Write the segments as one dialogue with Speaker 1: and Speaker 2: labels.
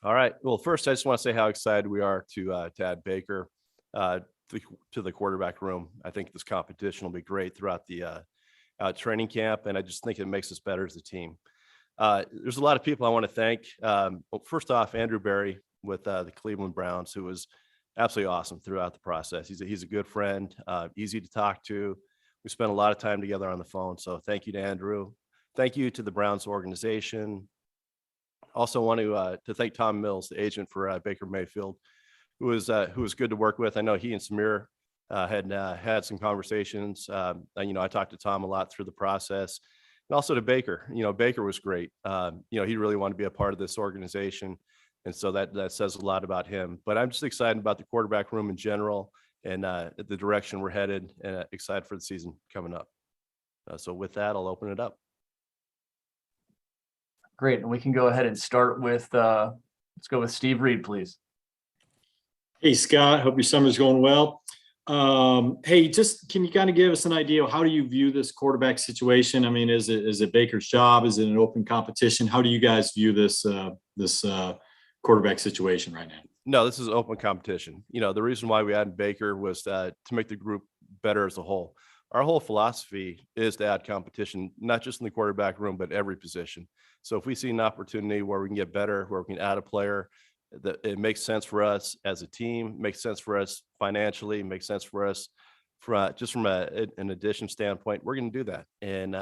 Speaker 1: All right. Well, first, I just want to say how excited we are to add Baker uh, to the quarterback room. I think this competition will be great throughout the training camp, and I just think it makes us better as a team. There's a lot of people I want to thank. Well, first off, Andrew Berry with the Cleveland Browns, who was absolutely awesome throughout the process. He's a good friend, easy to talk to. We spent a lot of time together on the phone, so thank you to Andrew. Thank you to the Browns organization. Also want to thank Tom Mills, the agent for Baker Mayfield, who was good to work with. I know he and Samir had some conversations. I talked to Tom a lot through the process, and also to Baker. Baker was great. He really wanted to be a part of this organization, and so that says a lot about him. But I'm just excited about the quarterback room in general and the direction we're headed, and excited for the season coming up. So with that, I'll open it up.
Speaker 2: Great. And we can go ahead and start with, let's go with Steve Reed, please.
Speaker 3: Hey, Scott, hope your summer's going well. Hey, just can you kind of give us an idea of how do you view this quarterback situation? I mean, is it Baker's job? Is it an open competition? How do you guys view this quarterback situation right now?
Speaker 1: No, this is open competition. The reason why we added Baker was to make the group better as a whole. Our whole philosophy is to add competition, not just in the quarterback room, but every position. So if we see an opportunity where we can get better, where we can add a player that it makes sense for us as a team, makes sense for us financially, makes sense for us from an addition standpoint, we're going to do that. And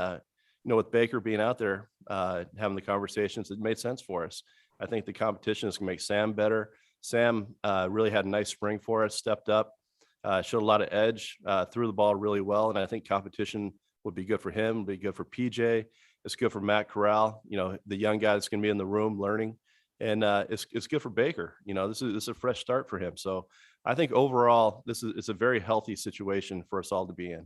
Speaker 1: with Baker being out there having the conversations, it made sense for us. I think the competition is going to make Sam better. Sam really had a nice spring for us, stepped up, showed a lot of edge, threw the ball really well, and I think competition would be good for him, would be good for PJ. It's good for Matt Corral, the young guy that's going to be in the room learning, and it's good for Baker. This is a fresh start for him. So I think overall, it's a very healthy situation for us all to be in.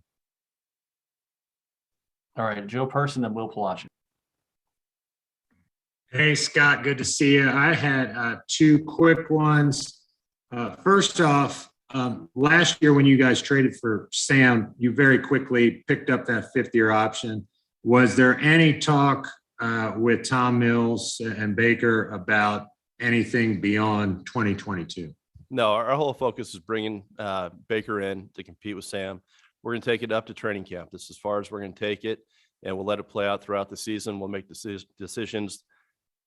Speaker 2: All right, Joe Person, then Will Palachi.
Speaker 4: Hey, Scott, good to see you. I had two quick ones. First off, last year when you guys traded for Sam, you very quickly picked up that fifth-year option. Was there any talk with Tom Mills and Baker about anything beyond 2022?
Speaker 1: No, our whole focus is bringing Baker in to compete with Sam. We're going to take it up to training camp. This is as far as we're going to take it, and we'll let it play out throughout the season. We'll make decisions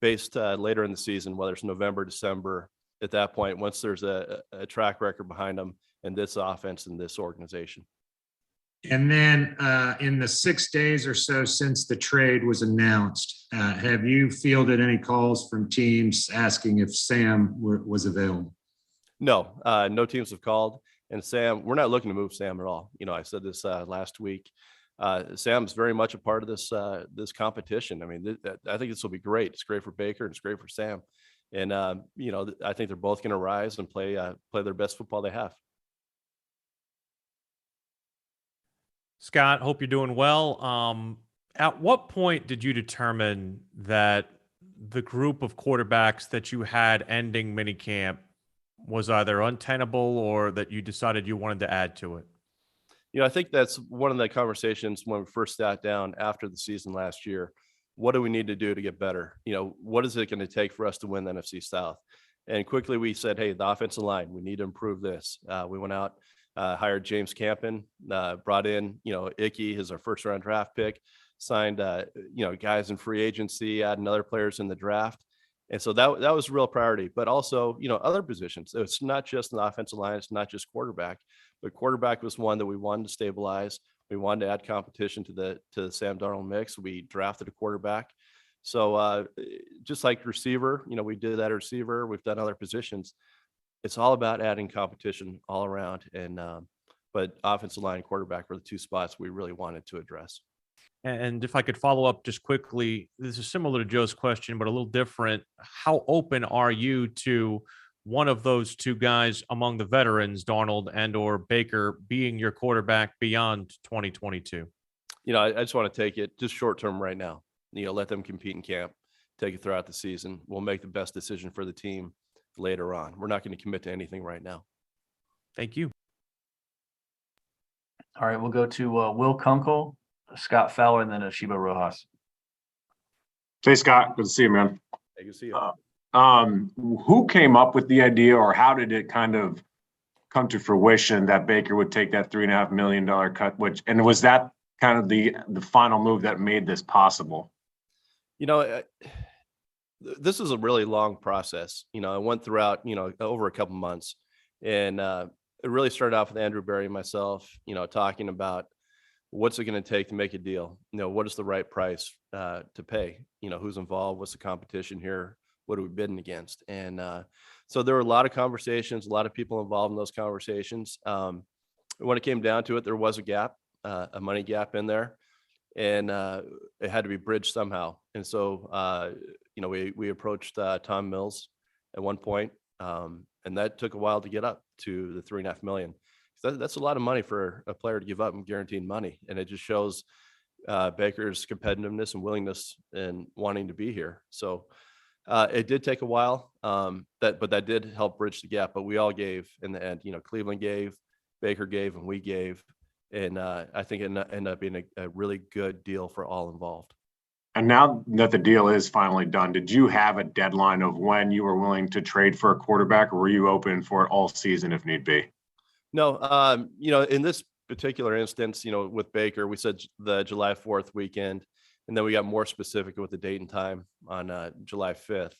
Speaker 1: based later in the season, whether it's November, December. At that point, once there's a track record behind them in this offense and this organization.
Speaker 4: And then in the 6 days or so since the trade was announced, have you fielded any calls from teams asking if Sam was available?
Speaker 1: No, no teams have called. And Sam, we're not looking to move Sam at all. I said this last week. Sam's very much a part of this competition. I mean, I think this will be great. It's great for Baker and it's great for Sam. And I think they're both going to rise and play their best football they have.
Speaker 5: Scott, hope you're doing well. At what point did you determine that the group of quarterbacks that you had ending minicamp was either untenable or that you decided you wanted to add to it?
Speaker 1: I think that's one of the conversations when we first sat down after the season last year. What do we need to do to get better? What is it going to take for us to win the NFC South? And quickly we said, hey, the offensive line, we need to improve this. We went out, hired James Campen, brought in, Icky as our first round draft pick, signed, guys in free agency, adding other players in the draft. And so that was a real priority, but also, other positions. So it's not just an offensive line. It's not just quarterback, but quarterback was one that we wanted to stabilize. We wanted to add competition to the Sam Darnold mix. We drafted a quarterback. So just like receiver, we did that at receiver. We've done other positions. It's all about adding competition all around. And but offensive line and quarterback were the two spots we really wanted to address.
Speaker 5: And if I could follow up just quickly, this is similar to Joe's question, but a little different. How open are you to one of those two guys among the veterans, Darnold and or Baker, being your quarterback beyond 2022?
Speaker 1: I just want to take it just short term right now. Let them compete in camp, take it throughout the season. We'll make the best decision for the team later on. We're not going to commit to anything right now.
Speaker 5: Thank you.
Speaker 2: All right, we'll go to Will Kunkel, Scott Fowler, and then Ashiba Rojas.
Speaker 6: Hey, Scott. Good to see you, man.
Speaker 1: Hey, good to see you.
Speaker 6: Who came up with the idea, or how did it kind of come to fruition that Baker would take that $3.5 million cut? And was that kind of the final move that made this possible?
Speaker 1: You know, this is a really long process. You know, I went throughout, over a couple months, and it really started off with Andrew Berry and myself, talking about what's it going to take to make a deal. What is the right price to pay? Who's involved? What's the competition here? What are we bidding against? And so there were a lot of conversations, a lot of people involved in those conversations. When it came down to it, there was a gap, a money gap in there, and it had to be bridged somehow. And so, we approached Tom Mills at one point, and that took a while to get up to the $3.5 million. That's a lot of money for a player to give up and guaranteed money, and it just shows Baker's competitiveness and willingness and wanting to be here. So it did take a while, but that did help bridge the gap. But we all gave in the end. Cleveland gave, Baker gave, and we gave. And I think it ended up being a really good deal for all involved.
Speaker 6: And now that the deal is finally done, did you have a deadline of when you were willing to trade for a quarterback, or were you open for it all season if need be?
Speaker 1: No, in this particular instance, with Baker, we said the July 4th weekend, and then we got more specific with the date and time on July 5th.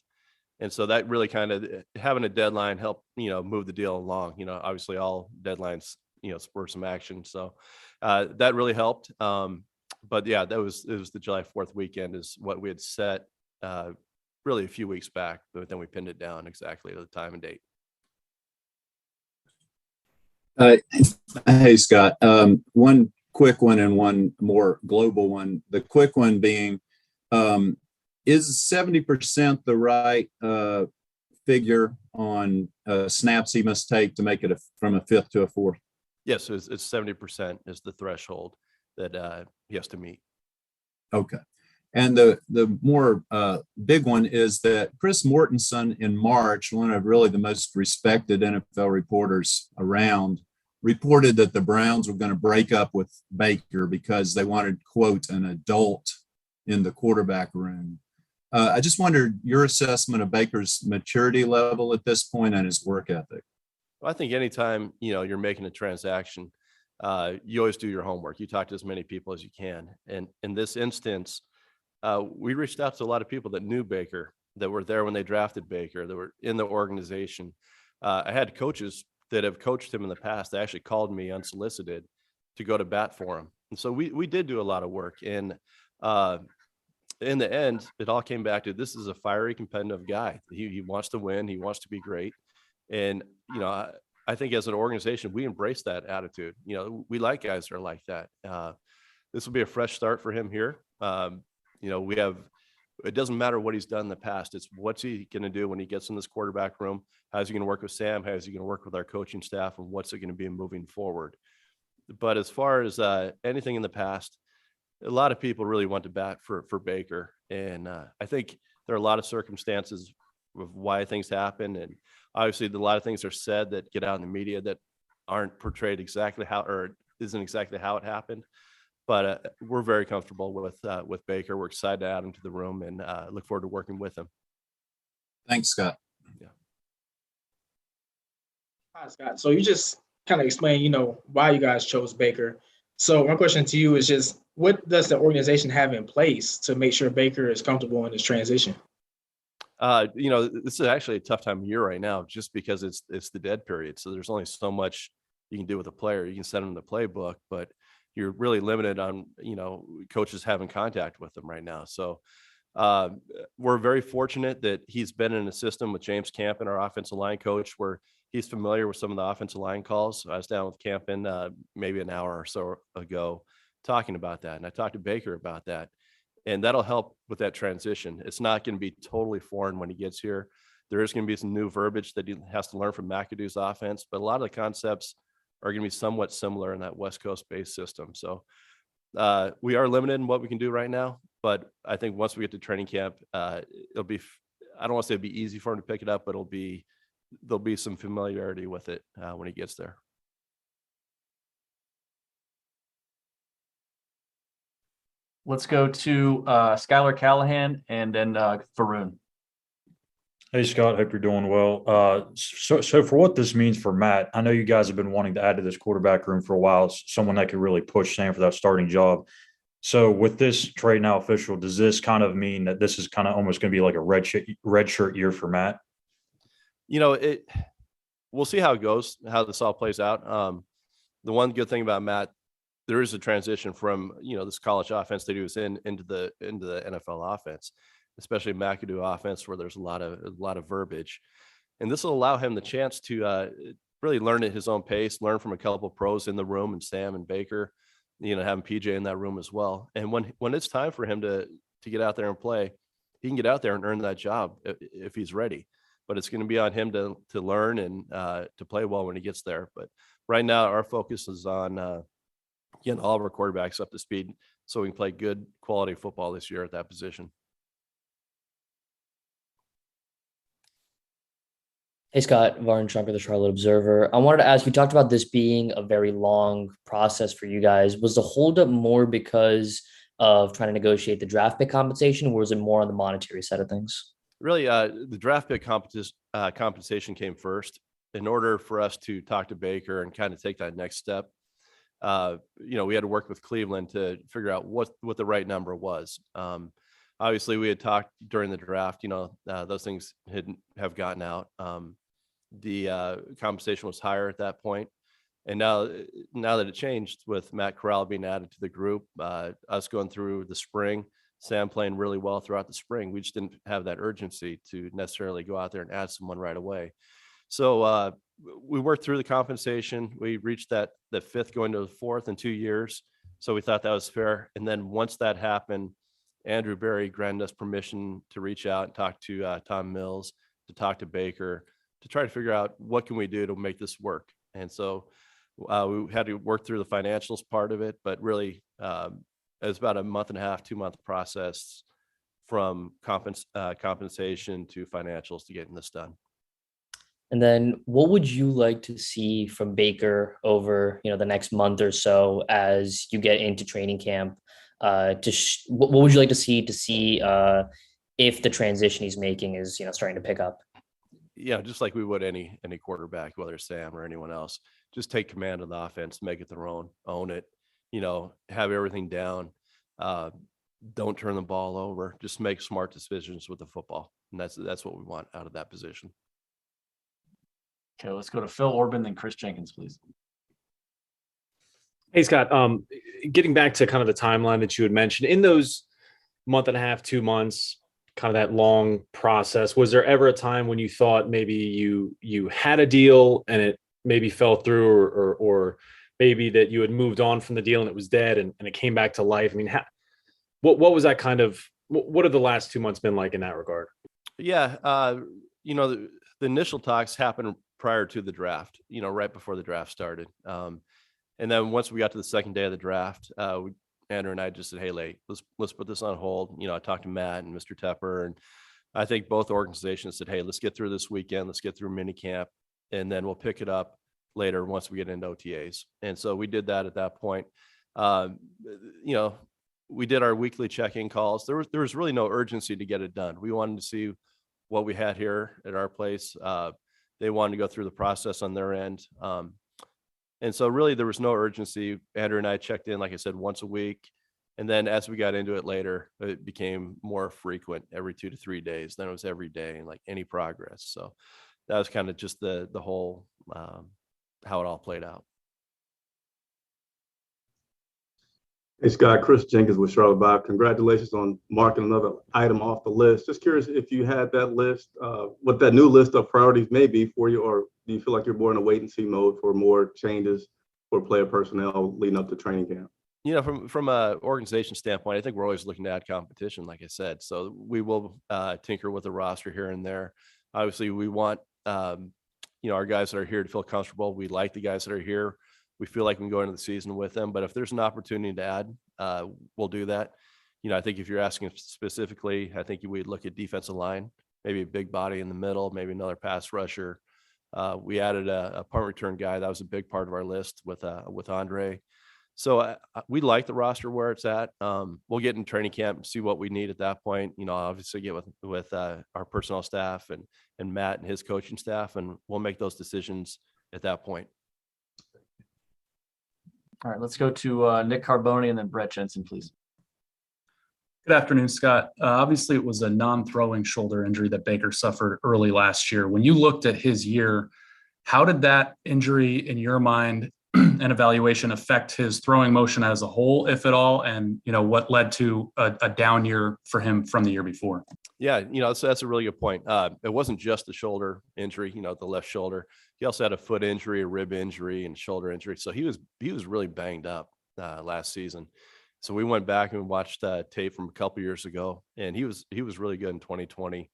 Speaker 1: And so that really kind of having a deadline helped, move the deal along. Obviously all deadlines, spur some action. So that really helped. But yeah, it was the July 4th weekend is what we had set really a few weeks back, but then we pinned it down exactly to the time and date.
Speaker 7: Hey, Scott. One quick one and one more global one. The quick one being, is 70% the right figure on snaps he must take to make it from a fifth to a fourth?
Speaker 1: Yes, it's 70% is the threshold that he has to meet.
Speaker 7: Okay. And the more big one is that Chris Mortensen in March, one of really the most respected NFL reporters around, reported that the Browns were going to break up with Baker because they wanted, quote, an adult in the quarterback room. I just wondered your assessment of Baker's maturity level at this point and his work ethic.
Speaker 1: Well, I think anytime, you're making a transaction, you always do your homework. You talk to as many people as you can. And in this instance, we reached out to a lot of people that knew Baker, that were there when they drafted Baker, that were in the organization. I had coaches that have coached him in the past. They actually called me unsolicited to go to bat for him. And so we did do a lot of work. And in the end, it all came back to this is a fiery, competitive guy. He wants to win. He wants to be great. And, I think as an organization, we embrace that attitude. We like guys that are like that. This will be a fresh start for him here. It doesn't matter what he's done in the past. It's what's he going to do when he gets in this quarterback room? How's he going to work with Sam? How's he going to work with our coaching staff? And what's it going to be moving forward? But as far as anything in the past, a lot of people really want to bat for Baker. And I think there are a lot of circumstances of why things happen. And obviously a lot of things are said that get out in the media that aren't portrayed exactly how, or isn't exactly how it happened. But we're very comfortable with Baker. We're excited to add him to the room and look forward to working with him.
Speaker 7: Thanks, Scott.
Speaker 1: Yeah.
Speaker 8: Hi, Scott. So you just kind of explained, why you guys chose Baker. So my question to you is just, what does the organization have in place to make sure Baker is comfortable in this transition?
Speaker 1: This is actually a tough time of year right now, just because it's the dead period. So there's only so much you can do with a player. You can send him the playbook, but you're really limited on, coaches having contact with them right now. So we're very fortunate that he's been in a system with James Campen, our offensive line coach, where he's familiar with some of the offensive line calls. I was down with Campen maybe an hour or so ago talking about that. And I talked to Baker about that. And that'll help with that transition. It's not going to be totally foreign when he gets here. There is going to be some new verbiage that he has to learn from McAdoo's offense, but a lot of the concepts are going to be somewhat similar in that West Coast-based system. So we are limited in what we can do right now, but I think once we get to training camp, it'll be, I don't want to say it'll be easy for him to pick it up, but there'll be some familiarity with it when he gets there.
Speaker 2: Let's go to Skylar Callahan and then Faroon.
Speaker 9: Hey Scott, hope you're doing well. So for what this means for Matt, I know you guys have been wanting to add to this quarterback room for a while, someone that could really push Sam for that starting job. So with this trade now official, does this kind of mean that this is kind of almost going to be like a red shirt year for Matt?
Speaker 1: We'll see how it goes, how this all plays out. The one good thing about Matt, there is a transition from this college offense that he was in into the NFL offense, especially McAdoo offense, where there's a lot of verbiage, and this will allow him the chance to really learn at his own pace, learn from a couple of pros in the room, and Sam and Baker, having PJ in that room as well. And when it's time for him to get out there and play, he can get out there and earn that job if he's ready. But it's going to be on him to learn and to play well when he gets there. But right now, our focus is on getting all of our quarterbacks up to speed so we can play good quality football this year at that position.
Speaker 10: Hey Scott, Varn Trumper, the Charlotte Observer. I wanted to ask, you talked about this being a very long process for you guys. Was the holdup more because of trying to negotiate the draft pick compensation, or was it more on the monetary side of things?
Speaker 1: Really, the draft pick compensation came first. In order for us to talk to Baker and kind of take that next step, we had to work with Cleveland to figure out what the right number was. Obviously, we had talked during the draft. Those things have gotten out. The compensation was higher at that point, and now that it changed with Matt Corral being added to the group, us going through the spring, Sam playing really well throughout the spring, we just didn't have that urgency to necessarily go out there and add someone right away. So we worked through the compensation. We reached the fifth going to the fourth in 2 years. So we thought that was fair. And then once that happened, Andrew Berry granted us permission to reach out and talk to Tom Mills, to talk to Baker, to try to figure out what can we do to make this work. And so we had to work through the financials part of it, but really it was about a month and a half, 2-month process from compensation to financials to getting this done.
Speaker 10: And then what would you like to see from Baker over, the next month or so as you get into training camp? What would you like to see if the transition he's making is, starting to pick up?
Speaker 1: Yeah, just like we would any quarterback, whether it's Sam or anyone else, just take command of the offense, make it their own, own it, have everything down. Don't turn the ball over, just make smart decisions with the football. And that's what we want out of that position.
Speaker 2: Okay, let's go to Phil Orban, then Chris Jenkins, please.
Speaker 11: Hey, Scott, getting back to kind of the timeline that you had mentioned, in those month and a half, 2 months, kind of that long process, was there ever a time when you thought maybe you had a deal and it maybe fell through, or maybe that you had moved on from the deal and it was dead and it came back to life? I mean, what was that kind of, what have the last 2 months been like in that regard?
Speaker 1: Yeah, the initial talks happened prior to the draft, right before the draft started. And then once we got to the second day of the draft, Andrew and I just said, hey, let's put this on hold. I talked to Matt and Mr. Tepper, and I think both organizations said, hey, let's get through this weekend. Let's get through minicamp, and then we'll pick it up later once we get into OTAs. And so we did that at that point. We did our weekly check-in calls. There was really no urgency to get it done. We wanted to see what we had here at our place. They wanted to go through the process on their end. And so really there was no urgency. Andrew and I checked in, like I said, once a week. And then as we got into it later, it became more frequent, every 2 to 3 days. Then it was every day, and like any progress. So that was kind of just the whole, how it all played out.
Speaker 12: Hey, Scott, Chris Jenkins with Charlotte Bob. Congratulations on marking another item off the list. Just curious if you had that list, what that new list of priorities may be for you, or do you feel like you're more in a wait and see mode for more changes for player personnel leading up to training camp?
Speaker 1: From a organization standpoint, I think we're always looking to add competition, like I said. So we will tinker with the roster here and there. Obviously, we want our guys that are here to feel comfortable. We like the guys that are here. We feel like we can go into the season with them. But if there's an opportunity to add, we'll do that. I think if you're asking specifically, I think we'd look at defensive line, maybe a big body in the middle, maybe another pass rusher. We added a punt return guy. That was a big part of our list with Andre. So we like the roster where it's at. We'll get in training camp and see what we need at that point. Obviously get with our personnel staff and Matt and his coaching staff, and we'll make those decisions at that point.
Speaker 2: All right, let's go to Nick Carboni and then Brett Jensen, please.
Speaker 13: Good afternoon, Scott. Obviously, it was a non-throwing shoulder injury that Baker suffered early last year. When you looked at his year, how did that injury, in your mind and evaluation, affect his throwing motion as a whole, if at all? And, what led to a down year for him from the year before?
Speaker 1: Yeah, so that's a really good point. It wasn't just the shoulder injury, the left shoulder. He also had a foot injury, a rib injury, and shoulder injury. So he was really banged up last season. So we went back and watched tape from a couple years ago, and he was really good in 2020.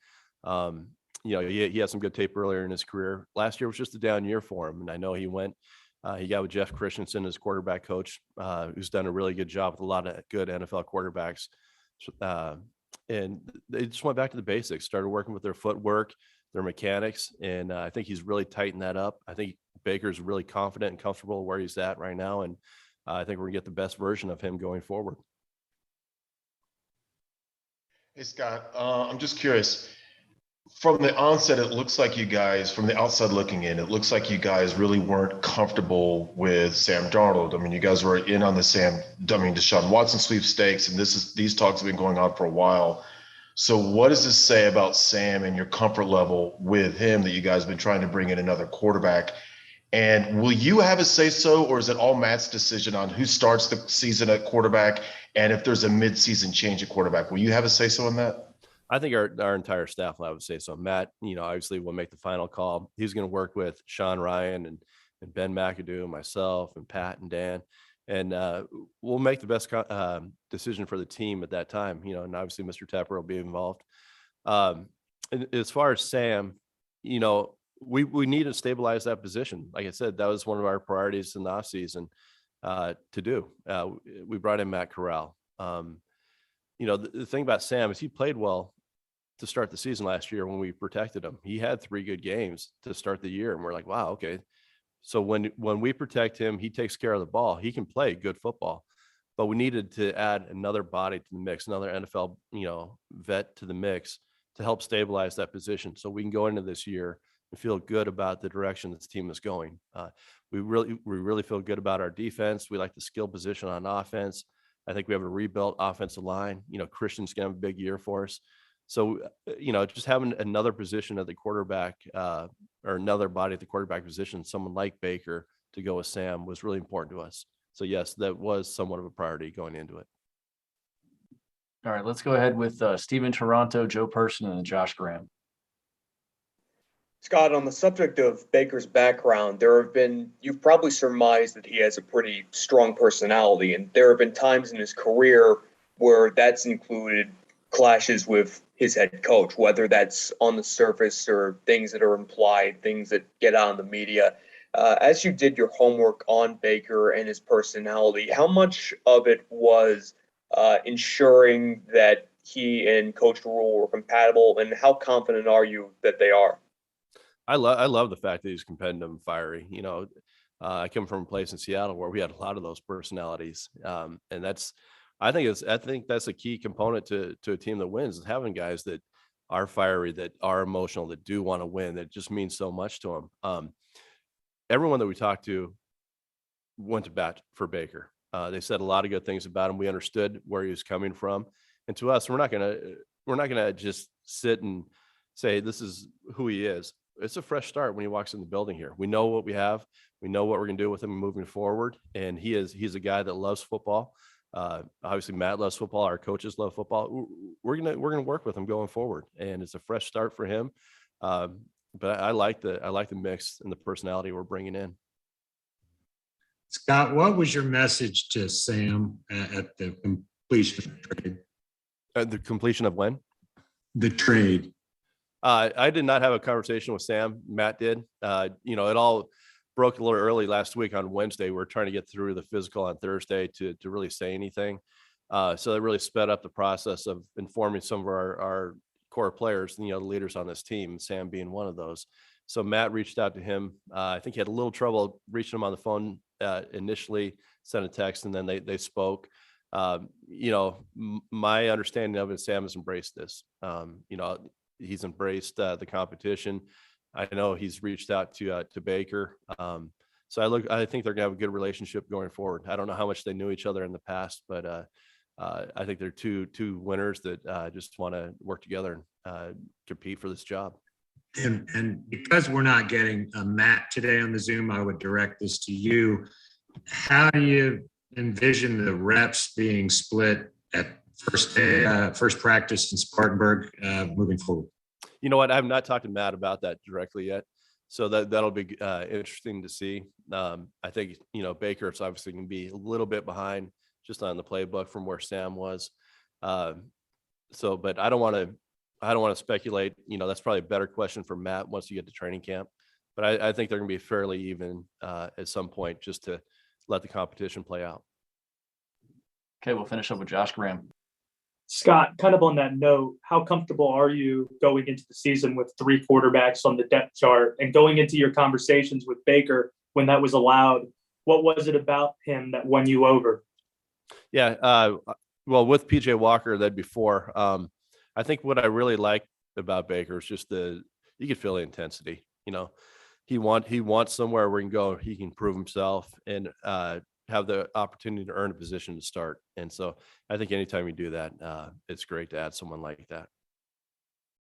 Speaker 1: He had some good tape earlier in his career. Last year was just a down year for him, and I know he got with Jeff Christensen, his quarterback coach, who's done a really good job with a lot of good NFL quarterbacks. And they just went back to the basics, started working with their footwork, their mechanics, and I think he's really tightened that up. I think Baker's really confident and comfortable where he's at right now, and I think we're gonna get the best version of him going forward.
Speaker 14: Hey, Scott, I'm just curious. From the onset, it looks like you guys, from the outside looking in, it looks like you guys really weren't comfortable with Sam Darnold. I mean, you guys were in on the Deshaun Watson sweepstakes, and these talks have been going on for a while. So what does this say about Sam and your comfort level with him that you guys have been trying to bring in another quarterback? And will you have a say-so, or is it all Matt's decision on who starts the season at quarterback? And if there's a mid-season change at quarterback, will you have a say-so on that?
Speaker 1: I think our entire staff, I would say so. Matt, obviously will make the final call. He's going to work with Sean Ryan and Ben McAdoo, myself, and Pat and Dan, and we'll make the best decision for the team at that time. And obviously Mr. Tepper will be involved. And as far as Sam, we need to stabilize that position. Like I said, that was one of our priorities in the offseason to do. We brought in Matt Corral. The thing about Sam is he played well to start the season last year when we protected him. He had 3 good games to start the year, and we're like, wow, okay. So when we protect him, he takes care of the ball. He can play good football, but we needed to add another body to the mix, another NFL, vet to the mix to help stabilize that position, so we can go into this year and feel good about the direction this team is going. We really feel good about our defense. We like the skill position on offense. I think we have a rebuilt offensive line. Christian's gonna have a big year for us. So, just having another position at the quarterback or another body at the quarterback position, someone like Baker to go with Sam, was really important to us. So yes, that was somewhat of a priority going into it.
Speaker 2: All right, let's go ahead with Steven Toronto, Joe Person, and Josh Graham.
Speaker 15: Scott, on the subject of Baker's background, you've probably surmised that he has a pretty strong personality, and there have been times in his career where that's included clashes with his head coach, whether that's on the surface or things that are implied, things that get out in the media. As you did your homework on Baker and his personality, how much of it was ensuring that he and Coach Rule were compatible, and how confident are you that they are?
Speaker 1: I love the fact that he's competitive and fiery. I come from a place in Seattle where we had a lot of those personalities, and I think that's a key component to a team that wins, is having guys that are fiery, that are emotional, that do want to win. That just means so much to them. Everyone that we talked to went to bat for Baker. They said a lot of good things about him. We understood where he was coming from, and to us, we're not gonna just sit and say this is who he is. It's a fresh start when he walks in the building here. We know what we have. We know what we're going to do with him moving forward. And he's a guy that loves football. Obviously Matt loves football. Our coaches love football. We're going to work with him going forward. And it's a fresh start for him. But I like the mix and the personality we're bringing in.
Speaker 4: Scott, what was your message to Sam at the completion of the trade?
Speaker 1: At the completion of when?
Speaker 4: The trade.
Speaker 1: I did not have a conversation with Sam. Matt did. It all broke a little early last week on Wednesday. We were trying to get through the physical on Thursday to really say anything. So that really sped up the process of informing some of our core players, the leaders on this team, Sam being one of those. So Matt reached out to him. I think he had a little trouble reaching him on the phone initially sent a text and then they spoke. My understanding of it, Sam has embraced this. He's embraced the competition. I know he's reached out to Baker. So I think they're gonna have a good relationship going forward. I don't know how much they knew each other in the past, but I think they're two winners that just want to work together and compete for this job.
Speaker 4: And because we're not getting Matt today on the Zoom, I would direct this to you. How do you envision the reps being split at first practice in Spartanburg moving forward?
Speaker 1: You know what? I have not talked to Matt about that directly yet. So that'll be interesting to see. I think, Baker is obviously going to be a little bit behind just on the playbook from where Sam was. But I don't want to speculate. That's probably a better question for Matt once you get to training camp. But I think they're going to be fairly even at some point just to let the competition play out.
Speaker 2: Okay, we'll finish up with Josh Graham.
Speaker 16: Scott, kind of on that note, how comfortable are you going into the season with 3 quarterbacks on the depth chart and going into your conversations with Baker when that was allowed? What was it about him that won you over?
Speaker 1: Yeah, well, with PJ Walker, that before, I think what I really liked about Baker is just you could feel the intensity. He wants somewhere where he can go, he can prove himself and have the opportunity to earn a position to start. And so I think anytime you do that, it's great to add someone like that.